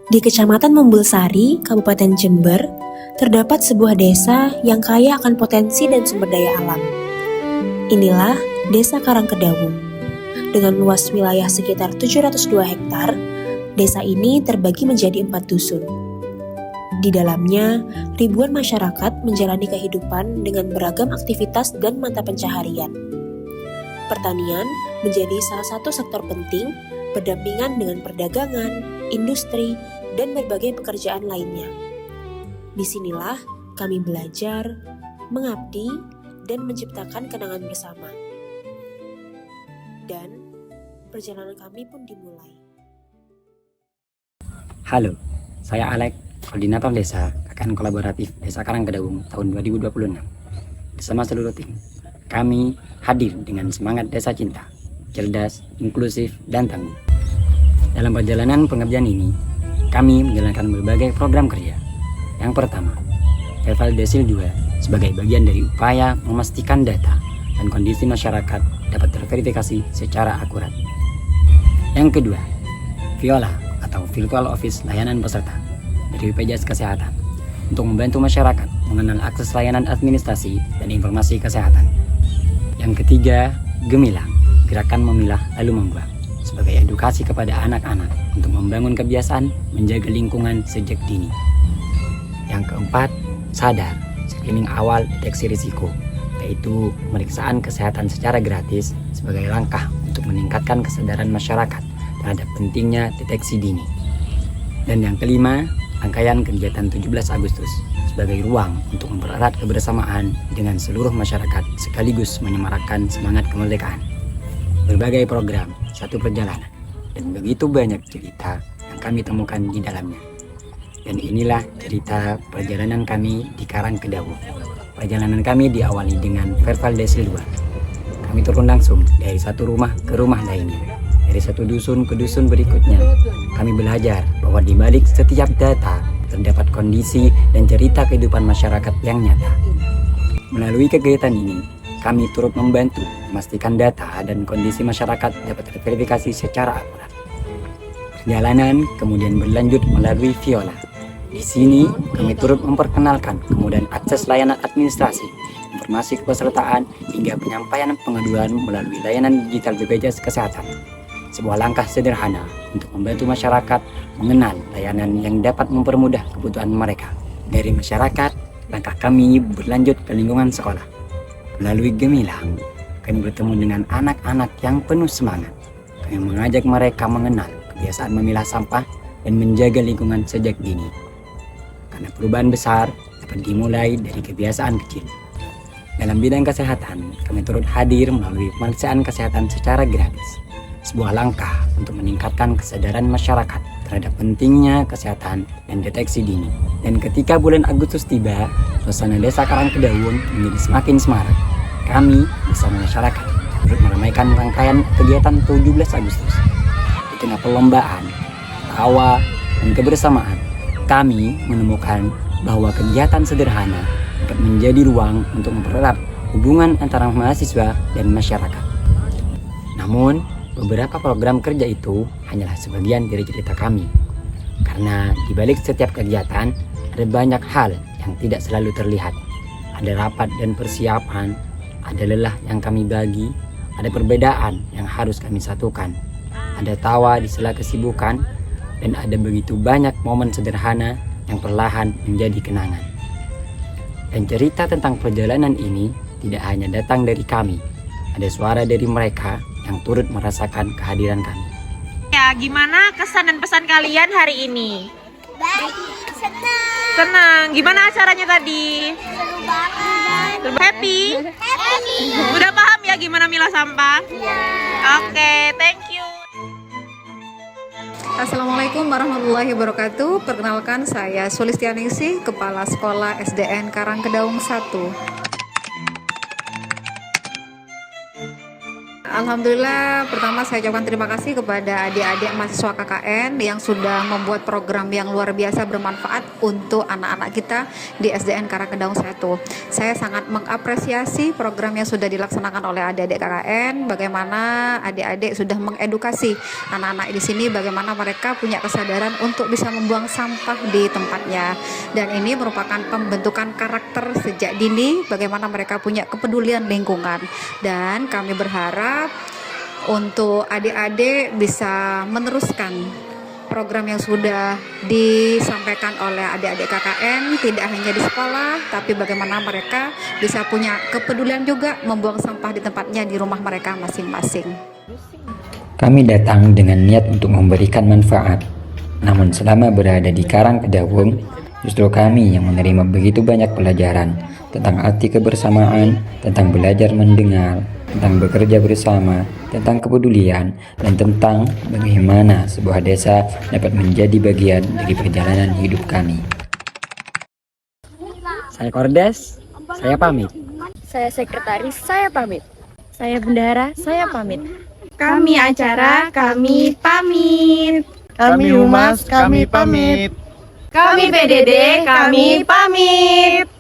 Di Kecamatan Mumbulsari, Kabupaten Jember, terdapat sebuah desa yang kaya akan potensi dan sumber daya alam. Inilah Desa Karangkedawung. Dengan luas wilayah sekitar 702 hektar, desa ini terbagi menjadi 4 dusun. Di dalamnya, ribuan masyarakat menjalani kehidupan dengan beragam aktivitas dan mata pencaharian. Pertanian menjadi salah satu sektor penting berdampingan dengan perdagangan, industri, dan berbagai pekerjaan lainnya. Disinilah kami belajar, mengabdi, dan menciptakan kenangan bersama. Dan perjalanan kami pun dimulai. Halo, saya Alek, Koordinator Desa KKN Kolaboratif Desa Karangkedawung tahun 2026. Bersama seluruh tim, kami hadir dengan semangat desa cinta, cerdas, inklusif, dan tangguh. Dalam perjalanan pengabdian ini, kami menjalankan berbagai program kerja. Yang pertama, Level Desil 2 sebagai bagian dari upaya memastikan data dan kondisi masyarakat dapat terverifikasi secara akurat. Yang kedua, Viola atau Virtual Office Layanan Peserta dari BPJS Kesehatan untuk membantu masyarakat mengenal akses layanan administrasi dan informasi kesehatan. Yang ketiga, Gemilang, Gerakan Memilah Lalu Membuang sebagai edukasi kepada anak-anak untuk membangun kebiasaan menjaga lingkungan sejak dini. Yang keempat, Sadar, screening awal deteksi risiko, yaitu pemeriksaan kesehatan secara gratis sebagai langkah untuk meningkatkan kesadaran masyarakat terhadap pentingnya deteksi dini. Dan yang kelima, rangkaian kegiatan 17 Agustus sebagai ruang untuk mempererat kebersamaan dengan seluruh masyarakat sekaligus menyemarakkan semangat kemerdekaan. Berbagai program, satu perjalanan, dan begitu banyak cerita yang kami temukan di dalamnya. Dan inilah cerita perjalanan kami di Karangkedawung. Perjalanan kami diawali dengan Verbal Desil 2. Kami turun langsung dari satu rumah ke rumah lainnya. Dari satu dusun ke dusun berikutnya, kami belajar bahwa di balik setiap data terdapat kondisi dan cerita kehidupan masyarakat yang nyata. Melalui kegiatan ini, kami turut membantu memastikan data dan kondisi masyarakat dapat terverifikasi secara akurat. Perjalanan kemudian berlanjut melalui Viola. Di sini, kami turut memperkenalkan kemudahan akses layanan administrasi, informasi kepesertaan, hingga penyampaian pengaduan melalui layanan digital BPJS Kesehatan. Sebuah langkah sederhana untuk membantu masyarakat mengenal layanan yang dapat mempermudah kebutuhan mereka. Dari masyarakat, langkah kami berlanjut ke lingkungan sekolah. Melalui Gemilang, kami bertemu dengan anak-anak yang penuh semangat. Kami mengajak mereka mengenal kebiasaan memilah sampah dan menjaga lingkungan sejak dini. Karena perubahan besar dapat dimulai dari kebiasaan kecil. Dalam bidang kesehatan, kami turut hadir melalui pemeriksaan kesehatan secara gratis. Sebuah langkah untuk meningkatkan kesadaran masyarakat terhadap pentingnya kesehatan dan deteksi dini. Dan ketika bulan Agustus tiba, suasana Desa Karangkedawung menjadi semakin semarak. Kami bersama masyarakat turut meramaikan rangkaian kegiatan 17 Agustus. Di tengah perlombaan, tawa, dan kebersamaan, kami menemukan bahwa kegiatan sederhana dapat menjadi ruang untuk mempererat hubungan antara mahasiswa dan masyarakat. Namun, beberapa program kerja itu hanyalah sebagian dari cerita kami. Karena di balik setiap kegiatan, ada banyak hal yang tidak selalu terlihat. Ada rapat dan persiapan, ada lelah yang kami bagi, ada perbedaan yang harus kami satukan, ada tawa di sela kesibukan, dan ada begitu banyak momen sederhana yang perlahan menjadi kenangan. Dan cerita tentang perjalanan ini tidak hanya datang dari kami, ada suara dari mereka yang turut merasakan kehadiran kami. Ya, gimana kesan dan pesan kalian hari ini? Baik, senang. Senang. Gimana acaranya tadi? Seru banget. Happy? Happy. Udah paham ya gimana milah sampah? Ya. Oke, thank you. Assalamualaikum warahmatullahi wabarakatuh. Perkenalkan, saya Sulistianingsih, Kepala Sekolah SDN Karangkedawung 1. Alhamdulillah, pertama saya ucapkan terima kasih kepada adik-adik mahasiswa KKN yang sudah membuat program yang luar biasa bermanfaat untuk anak-anak kita di SDN Karangkedawung 1. Saya sangat mengapresiasi program yang sudah dilaksanakan oleh adik-adik KKN, bagaimana adik-adik sudah mengedukasi anak-anak di sini bagaimana mereka punya kesadaran untuk bisa membuang sampah di tempatnya. Dan ini merupakan pembentukan karakter sejak dini, bagaimana mereka punya kepedulian lingkungan. Dan kami berharap untuk adik-adik bisa meneruskan program yang sudah disampaikan oleh adik-adik KKN, tidak hanya di sekolah, tapi bagaimana mereka bisa punya kepedulian juga membuang sampah di tempatnya di rumah mereka masing-masing. Kami datang dengan niat untuk memberikan manfaat. Namun selama berada di Karangkedawung, justru kami yang menerima begitu banyak pelajaran tentang arti kebersamaan, tentang belajar mendengar, tentang bekerja bersama, tentang kepedulian, dan tentang bagaimana sebuah desa dapat menjadi bagian dari perjalanan hidup kami. Saya Kordes, saya pamit. Saya sekretaris, saya pamit. Saya bendahara, saya pamit. Kami acara, kami pamit. Kami humas, kami pamit. Kami PDD, kami pamit.